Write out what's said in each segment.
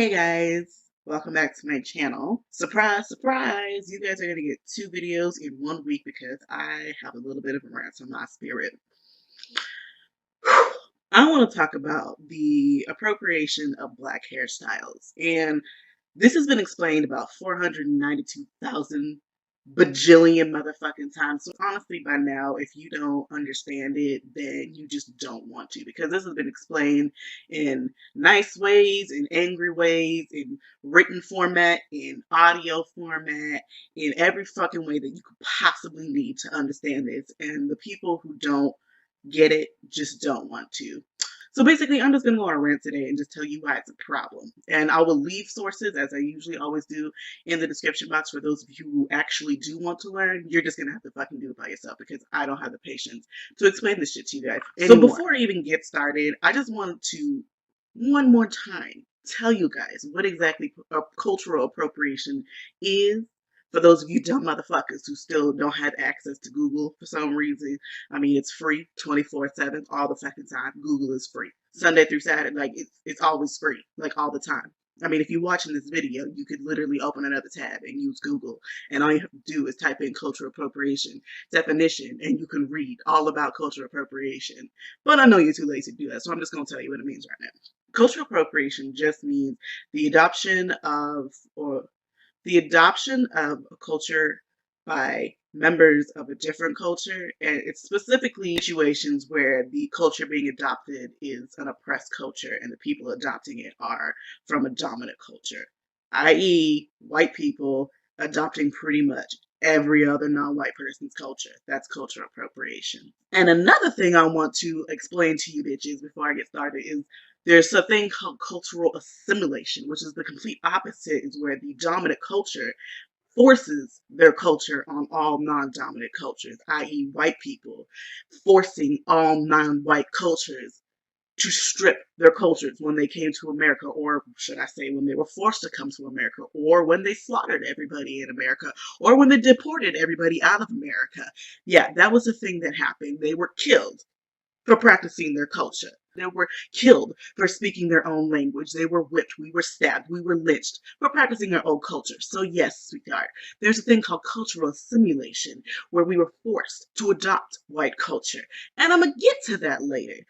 Hey guys, welcome back to my channel. Surprise, surprise! You guys are going to get 2 videos in 1 week because I have a little bit of a rant on my spirit. I want to talk about the appropriation of Black hairstyles. And this has been explained about 492,000 bajillion motherfucking times. So honestly, by now, if you don't understand it, then you just don't want to, because this has been explained in nice ways, in angry ways, in written format, in audio format, in every fucking way that you could possibly need to understand this. And the people who don't get it just don't want to. So basically, I'm just going to go on a rant today and just tell you why it's a problem. And I will leave sources, as I usually always do, in the description box for those of you who actually do want to learn. You're just going to have to fucking do it by yourself because I don't have the patience to explain this shit to you guys anymore. So before I even get started, I just wanted to, one more time, tell you guys what exactly cultural appropriation is. For those of you dumb motherfuckers who still don't have access to Google for some reason, I mean, it's free 24/7 all the fucking time. Google is free. Sunday through Saturday, like it's always free, like all the time. I mean, if you're watching this video, you could literally open another tab and use Google, and all you have to do is type in cultural appropriation definition, and you can read all about cultural appropriation. But I know you're too lazy to do that, so I'm just going to tell you what it means right now. Cultural appropriation just means the adoption of a culture by members of a different culture, and it's specifically situations where the culture being adopted is an oppressed culture and the people adopting it are from a dominant culture, i.e. white people adopting pretty much every other non-white person's culture. That's cultural appropriation. And another thing I want to explain to you bitches before I get started is there's a thing called cultural assimilation, which is the complete opposite, is where the dominant culture forces their culture on all non-dominant cultures, i.e. white people, forcing all non-white cultures to strip their cultures when they came to America, or should I say when they were forced to come to America, or when they slaughtered everybody in America, or when they deported everybody out of America. Yeah, that was the thing that happened. They were killed for practicing their culture. They were killed for speaking their own language. They were whipped. We were stabbed. We were lynched for practicing our own culture. So yes, sweetheart, there's a thing called cultural assimilation where we were forced to adopt white culture. And I'm going to get to that later.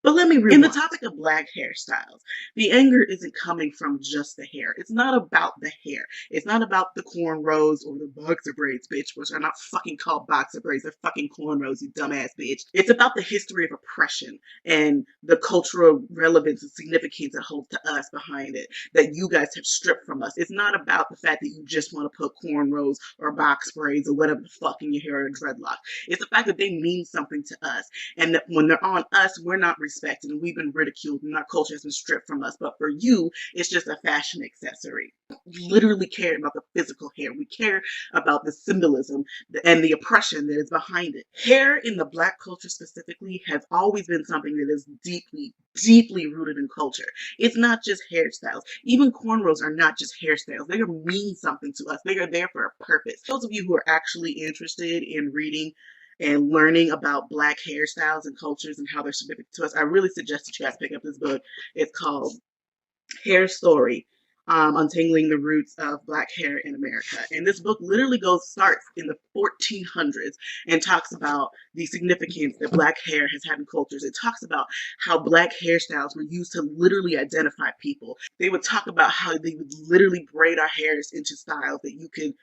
But let me rewind. In the topic of Black hairstyles, the anger isn't coming from just the hair. It's not about the hair. It's not about the cornrows or the BOXER braids, bitch, which are not fucking called BOXER braids. They're fucking cornrows, you dumbass bitch. It's about the history of oppression and the cultural relevance and significance it holds to us behind it that you guys have stripped from us. It's not about the fact that you just want to put cornrows or box braids or whatever the fuck in your hair or dreadlock. It's the fact that they mean something to us, and that when they're on us, we're not respected and we've been ridiculed and our culture has been stripped from us. But for you, it's just a fashion accessory. We literally care about the physical hair. We care about the symbolism and the oppression that is behind it. Hair in the Black culture specifically has always been something that is deeply, deeply rooted in culture. It's not just hairstyles. Even cornrows are not just hairstyles. They mean something to us. They are there for a purpose. Those of you who are actually interested in reading and learning about Black hairstyles and cultures and how they're significant to us, I really suggest that you guys pick up this book. It's called Hair Story, Untangling the Roots of Black Hair in America. And this book literally starts in the 1400s and talks about the significance that Black hair has had in cultures. It talks about how Black hairstyles were used to literally identify people. They would talk about how they would literally braid our hairs into styles that you could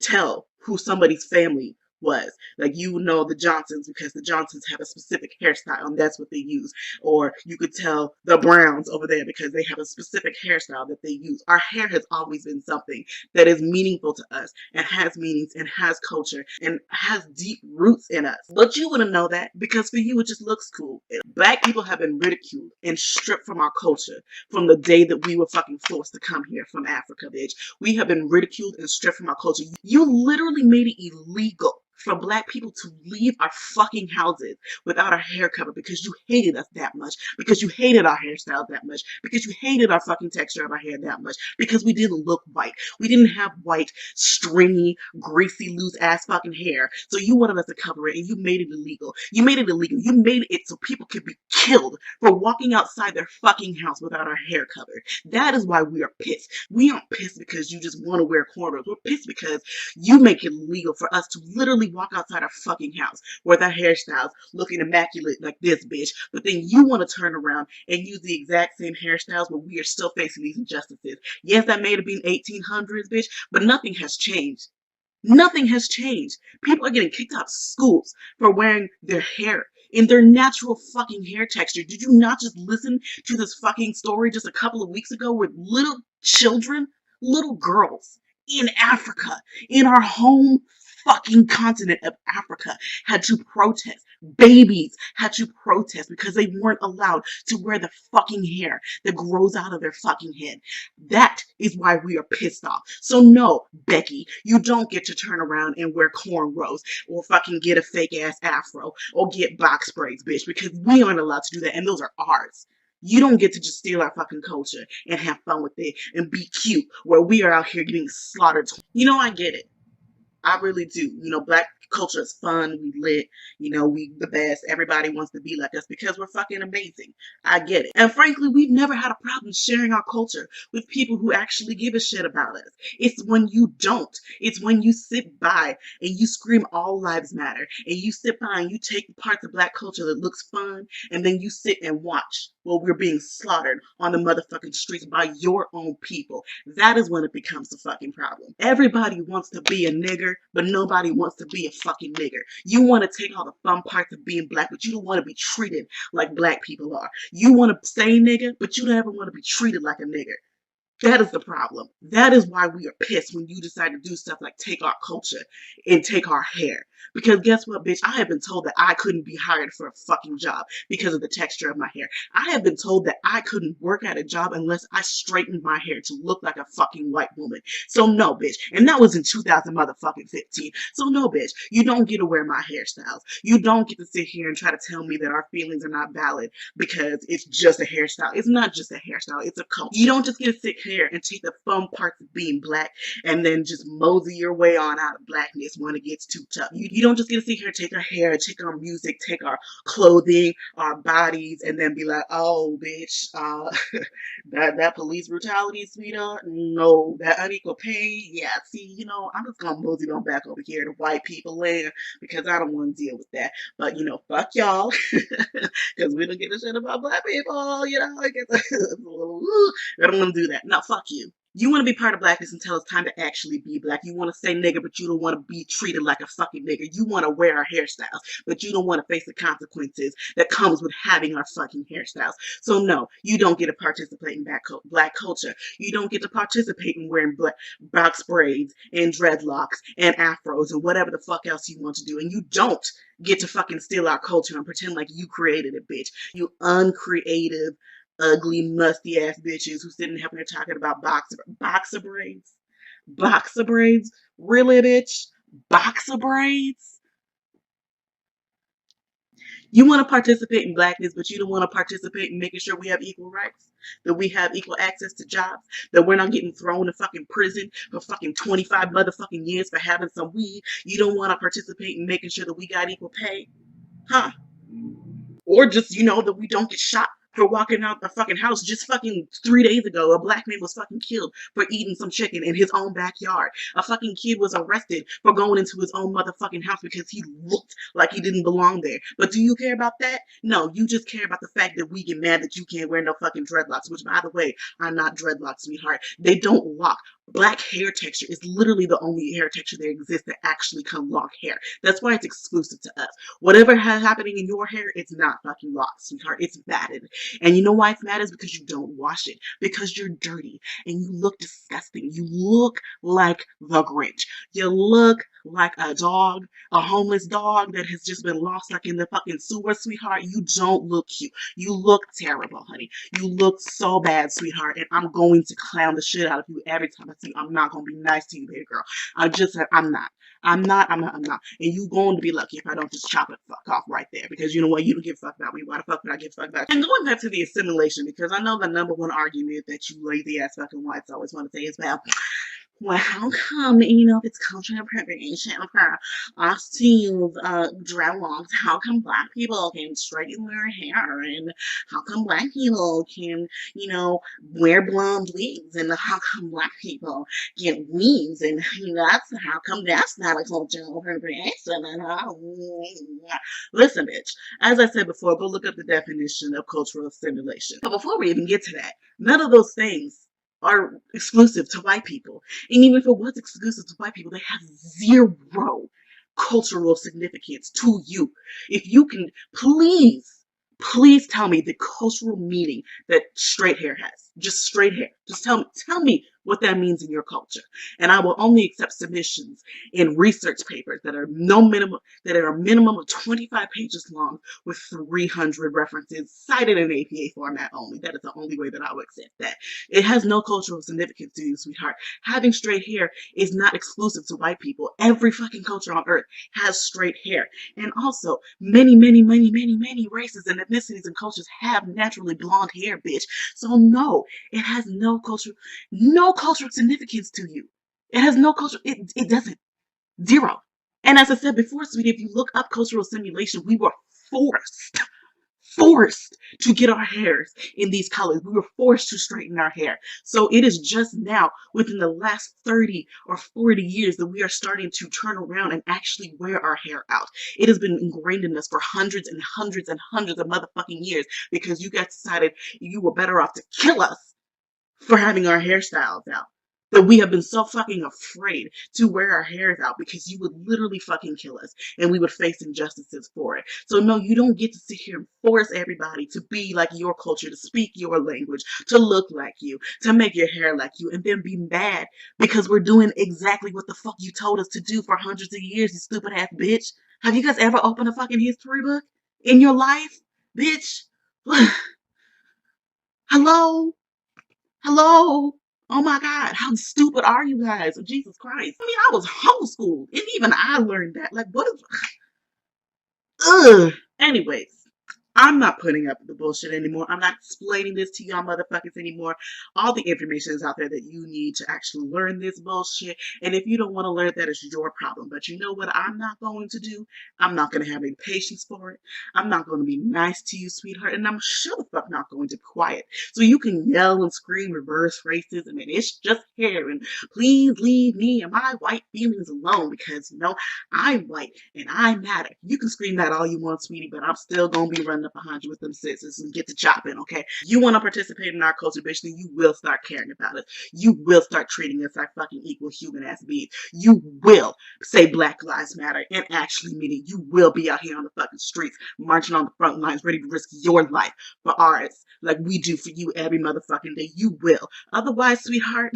tell who somebody's family was. Like, you know the Johnsons because the Johnsons have a specific hairstyle and that's what they use. Or you could tell the Browns over there because they have a specific hairstyle that they use. Our hair has always been something that is meaningful to us and has meanings and has culture and has deep roots in us. But you wouldn't know that because for you it just looks cool. Black people have been ridiculed and stripped from our culture from the day that we were fucking forced to come here from Africa, bitch. We have been ridiculed and stripped from our culture. You literally made it illegal for Black people to leave our fucking houses without our hair covered because you hated us that much, because you hated our hairstyles that much, because you hated our fucking texture of our hair that much, because we didn't look white. We didn't have white, stringy, greasy, loose ass fucking hair. So you wanted us to cover it and you made it illegal. You made it illegal. You made it so people could be killed for walking outside their fucking house without our hair covered. That is why we are pissed. We aren't pissed because you just want to wear cornrows. We're pissed because you make it illegal for us to literally walk outside our fucking house with our hairstyles looking immaculate like this, bitch. But then you want to turn around and use the exact same hairstyles when we are still facing these injustices. Yes, that may have been 1800s, bitch, but nothing has changed. Nothing has changed. People are getting kicked out of schools for wearing their hair in their natural fucking hair texture. Did you not just listen to this fucking story just a couple of weeks ago where little children, little girls in Africa, in our home fucking continent of Africa, had to protest. Babies had to protest because they weren't allowed to wear the fucking hair that grows out of their fucking head. That is why we are pissed off. So no, Becky, you don't get to turn around and wear cornrows or fucking get a fake ass afro or get box braids, bitch, because we aren't allowed to do that, and those are ours. You don't get to just steal our fucking culture and have fun with it and be cute where we are out here getting slaughtered. You know, I get it. I really do. You know, Black culture is fun. We lit. You know, we the best. Everybody wants to be like us because we're fucking amazing. I get it. And frankly, we've never had a problem sharing our culture with people who actually give a shit about us. It's when you don't. It's when you sit by and you scream all lives matter and you sit by and you take parts of Black culture that looks fun and then you sit and watch while we're being slaughtered on the motherfucking streets by your own people. That is when it becomes a fucking problem. Everybody wants to be a nigger, but nobody wants to be a fucking nigger. You want to take all the fun parts of being Black, but you don't want to be treated like Black people are. You want to say nigger, but you don't ever want to be treated like a nigger. That is the problem. That is why we are pissed when you decide to do stuff like take our culture and take our hair. Because guess what, bitch? I have been told that I couldn't be hired for a fucking job because of the texture of my hair. I have been told that I couldn't work at a job unless I straightened my hair to look like a fucking white woman. So no, bitch. And that was in 2015. So no, bitch. You don't get to wear my hairstyles. You don't get to sit here and try to tell me that our feelings are not valid because it's just a hairstyle. It's not just a hairstyle. It's a culture. You don't just get to sit here and take the fun parts of being Black and then just mosey your way on out of Blackness when it gets too tough. You don't just get to sit here and take our hair, take our music, take our clothing, our bodies, and then be like, oh, bitch, that police brutality, sweetheart, no, that unequal pay, yeah, see, you know, I'm just gonna mosey on back over here to white people land because I don't want to deal with that. But, you know, fuck y'all, because we don't give a shit about Black people, you know, I get I don't want to do that. No, fuck you. You want to be part of Blackness until it's time to actually be Black. You want to say nigger, but you don't want to be treated like a fucking nigger. You want to wear our hairstyles, but you don't want to face the consequences that comes with having our fucking hairstyles. So no, you don't get to participate in Black culture. You don't get to participate in wearing box braids and dreadlocks and afros and whatever the fuck else you want to do. And you don't get to fucking steal our culture and pretend like you created it, bitch. You uncreative, ugly, musty ass bitches who sitting up here talking about boxer braids. Boxer braids? Really, bitch? Boxer braids? You want to participate in Blackness, but you don't want to participate in making sure we have equal rights, that we have equal access to jobs, that we're not getting thrown in fucking prison for fucking 25 motherfucking years for having some weed. You don't want to participate in making sure that we got equal pay? Huh? Or just, you know, that we don't get shot for walking out the fucking house. Just fucking 3 days ago, a Black man was fucking killed for eating some chicken in his own backyard. A fucking kid was arrested for going into his own motherfucking house because he looked like he didn't belong there. But do you care about that? No, you just care about the fact that we get mad that you can't wear no fucking dreadlocks, which, by the way, are not dreadlocks, sweetheart. They don't lock. Black hair texture is literally the only hair texture that exists that actually can lock hair. That's why it's exclusive to us. Whatever has happening in your hair, it's not fucking locked, sweetheart. It's matted. And you know why it's matted? Is because you don't wash it. Because you're dirty and you look disgusting. You look like the Grinch. You look like a dog, a homeless dog that has just been lost like in the fucking sewer, sweetheart. You don't look cute. You look terrible, honey. You look so bad, sweetheart. And I'm going to clown the shit out of you every time I see you. I'm not going to be nice to you, baby girl. I'm not. I'm not. And you going to be lucky if I don't just chop it fuck off right there. Because you know what? You don't give a fuck about me. Why the fuck would I give a fuck about you? And going back to the assimilation, because I know the number one argument that you lazy ass fucking whites always want to say is, well, how come, if it's cultural appropriation for us to use dreadlocks, how come black people can straighten their hair, and how come black people can, wear blonde wigs, and how come black people get weaves, and how come that's not a cultural appropriation, and listen, bitch, as I said before, go look up the definition of cultural assimilation. But before we even get to that, none of those things are exclusive to white people. And even if it was exclusive to white people, they have zero cultural significance to you. If you can please tell me the cultural meaning that straight hair has. Just straight hair. Just tell me what that means in your culture. And I will only accept submissions in research papers that are a minimum of 25 pages long with 300 references cited in APA format only. That is the only way that I will accept that. It has no cultural significance to you, sweetheart. Having straight hair is not exclusive to white people. Every fucking culture on earth has straight hair. And also, many races and ethnicities and cultures have naturally blonde hair, bitch. So no, it has no cultural significance to you. It has no culture. It doesn't. Zero. And as I said before, sweetie, if you look up cultural assimilation, we were forced to get our hairs in these colors. We were forced to straighten our hair. So it is just now, within the last 30 or 40 years, that we are starting to turn around and actually wear our hair out. It has been ingrained in us for hundreds and hundreds and hundreds of motherfucking years because you guys decided you were better off to kill us for having our hairstyles out. That we have been so fucking afraid to wear our hairs out because you would literally fucking kill us and we would face injustices for it. So no, you don't get to sit here and force everybody to be like your culture, to speak your language, to look like you, to make your hair like you, and then be mad because we're doing exactly what the fuck you told us to do for hundreds of years, you stupid ass bitch. Have you guys ever opened a fucking history book in your life, bitch? Hello? Oh my God, how stupid are you guys? Jesus Christ. I mean, I was homeschooled, and even I learned that. Like, what is... Ugh. Anyways, I'm not putting up with the bullshit anymore. I'm not explaining this to y'all motherfuckers anymore. All the information is out there that you need to actually learn this bullshit. And if you don't want to learn that, it's your problem. But you know what I'm not going to do? I'm not going to have any patience for it. I'm not going to be nice to you, sweetheart. And I'm sure the fuck not going to be quiet. So you can yell and scream reverse racism and it's just hair. And please leave me and my white feelings alone because, I'm white and I matter. You can scream that all you want, sweetie, but I'm still going to be running up behind you with them scissors and get to chopping, okay? You want to participate in our culture, bitch, then you will start caring about us. You will start treating us like fucking equal human ass beings. You will say Black Lives Matter and actually mean it. You will be out here on the fucking streets, marching on the front lines, ready to risk your life for ours, like we do for you every motherfucking day. You will. Otherwise, sweetheart,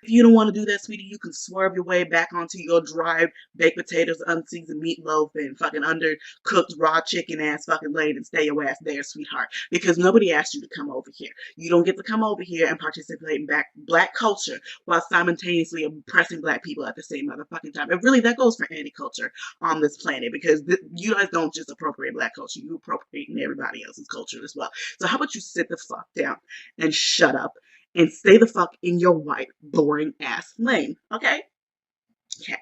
if you don't want to do that, sweetie, you can swerve your way back onto your dry baked potatoes, unseasoned meatloaf, and fucking undercooked raw chicken ass fucking lane and stay your ass there, sweetheart. Because nobody asked you to come over here. You don't get to come over here and participate in black culture while simultaneously oppressing black people at the same motherfucking time. And really, that goes for any culture on this planet because you guys don't just appropriate black culture. You appropriate everybody else's culture as well. So how about you sit the fuck down and shut up and stay the fuck in your white, boring ass lane, okay? Okay.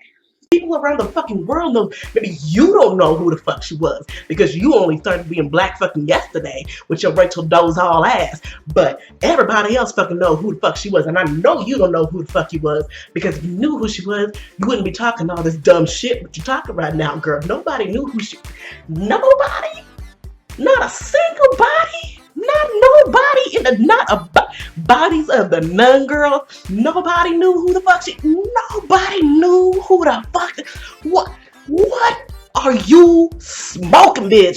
People around the fucking world know, maybe you don't know who the fuck she was because you only started being black fucking yesterday with your Rachel Dolezal ass, but everybody else fucking know who the fuck she was, and I know you don't know who the fuck she was because if you knew who she was, you wouldn't be talking all this dumb shit but you're talking right now, girl. Nobody knew who she... Nobody? Not a single body? Not nobody in the bodies of the nun girl. Nobody knew who the fuck nobody knew who the fuck. What are you smoking, bitch?